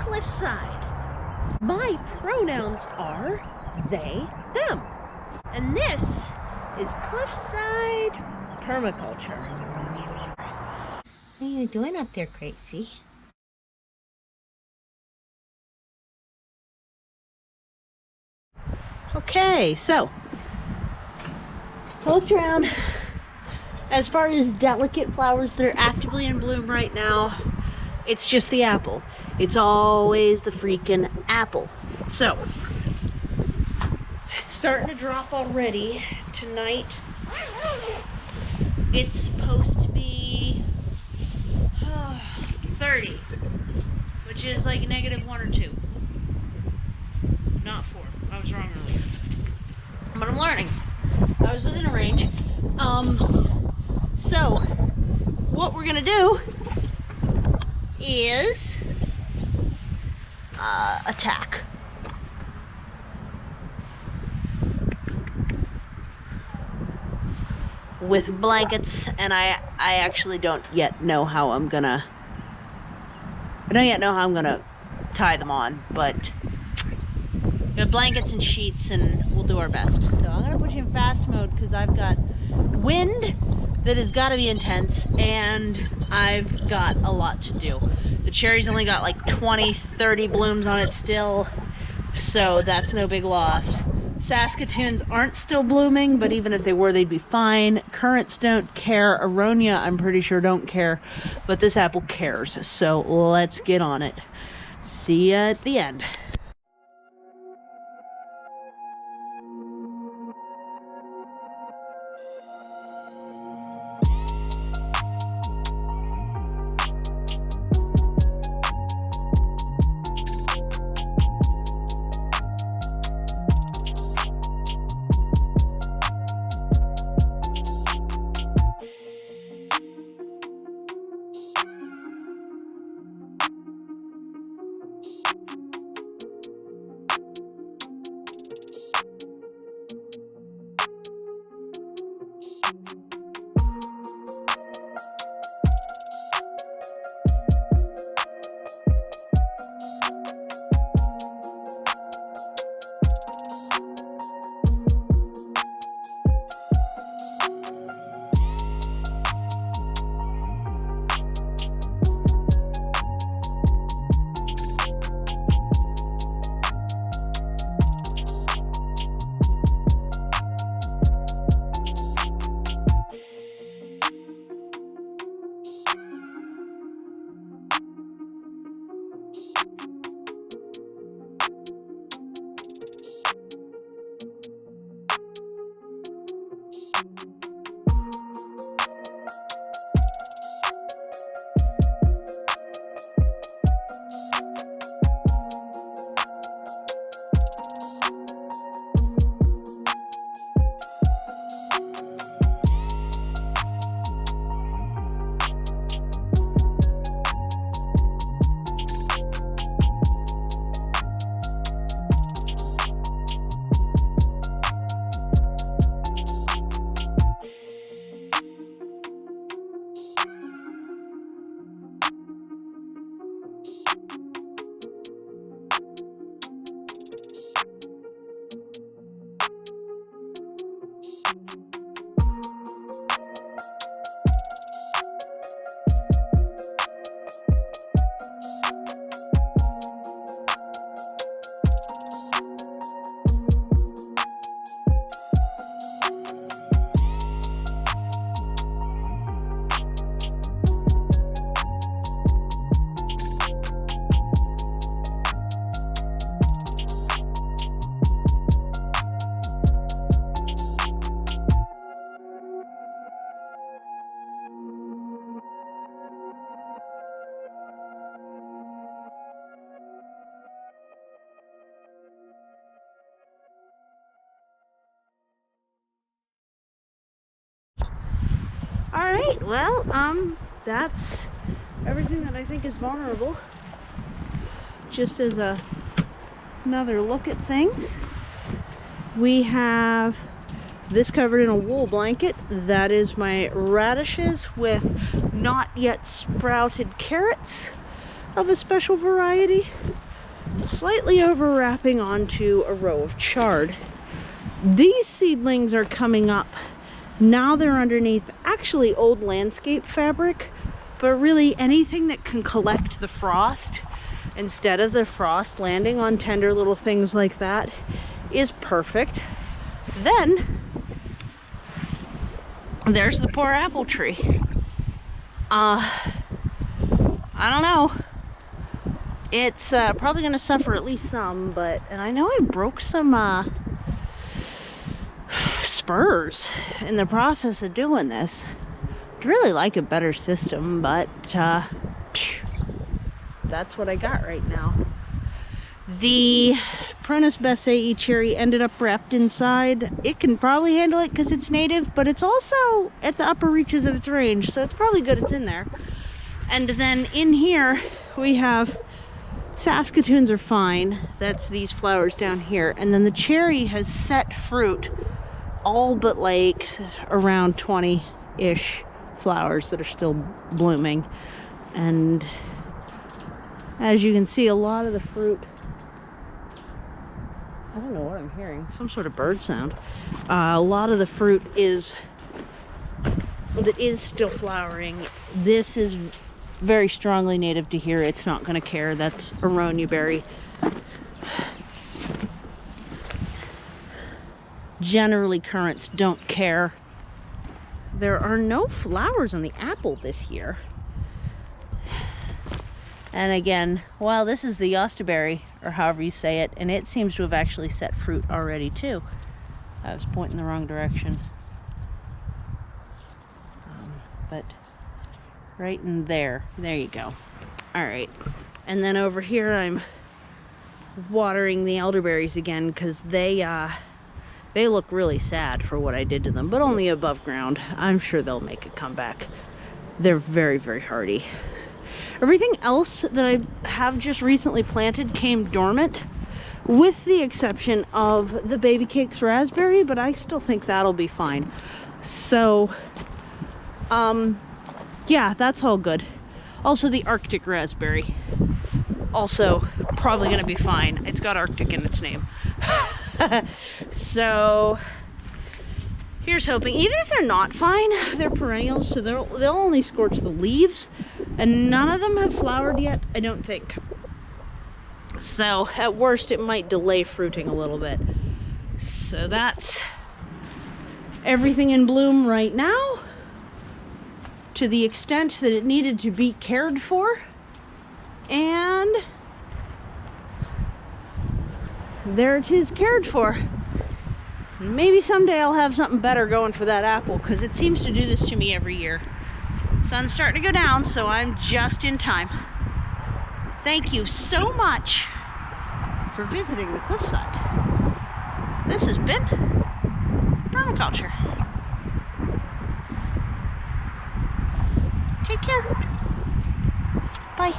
cliffside. My pronouns are they, them. And this is cliffside permaculture. What are you doing up there, Crazy? Okay, so looked around. As far as delicate flowers that are actively in bloom right now, it's just the apple. It's always the freaking apple. So it's starting to drop already. Tonight it's supposed to be 30, which is like -1 or 2, not 4. I was wrong earlier, but I'm learning. I was within a range. So what we're gonna do is attack. With blankets, and I actually don't yet know how I'm gonna tie them on, but we have blankets and sheets and we'll do our best. So I'm gonna put you in fast mode because I've got wind that has got to be intense and I've got a lot to do. The cherry's only got like 20-30 blooms on it still, so that's no big loss. Saskatoons aren't still blooming, but even if they were, they'd be fine. Currants don't care. Aronia, I'm pretty sure, don't care, but this apple cares, so let's get on it. See ya at the end. Alright, well, that's everything that I think is vulnerable. Just as another look at things, we have this covered in a wool blanket. That is my radishes with not yet sprouted carrots. of a special variety, slightly overwrapping onto a row of chard. These seedlings are coming up. Now they're underneath actually old landscape fabric, but really anything that can collect the frost instead of the frost landing on tender little things like that is perfect. Then there's the poor apple tree. I don't know. It's probably going to suffer at least some, and I know I broke some spurs in the process of doing this. I'd really like a better system, but that's what I got right now. The Prunus bassei cherry ended up wrapped inside. It can probably handle it because it's native, but it's also at the upper reaches of its range, so it's probably good it's in there. And then in here we have Saskatoons are fine. That's these flowers down here. And then the cherry has set fruit, all but like around 20-ish flowers that are still blooming. And as you can see, a lot of the fruit, I don't know what I'm hearing, some sort of bird sound. A lot of the fruit that is still flowering. This is very strongly native to here. It's not going to care. That's aronia berry. Generally, currants don't care. There are no flowers on the apple this year. And again, well, this is the yostaberry, or however you say it, and it seems to have actually set fruit already too. I was pointing the wrong direction. But right in there you go. All right, and then over here I'm watering the elderberries again because they look really sad for what I did to them, but only above ground. I'm sure they'll make a comeback. They're very, very hardy. Everything else that I have just recently planted came dormant, with the exception of the Baby Cakes raspberry, but I still think that'll be fine. So, yeah, that's all good. Also, the Arctic raspberry, also probably gonna be fine. It's got Arctic in its name. So here's hoping. Even if they're not fine, they're perennials, so they'll only scorch the leaves, and none of them have flowered yet, I don't think. So at worst it might delay fruiting a little bit. So that's everything in bloom right now, to the extent that it needed to be cared for. And there it is, cared for. Maybe someday I'll have something better going for that apple, because it seems to do this to me every year. Sun's starting to go down, so I'm just in time. Thank you so much for visiting the cliffside. This has been Permaculture. Take care. Bye.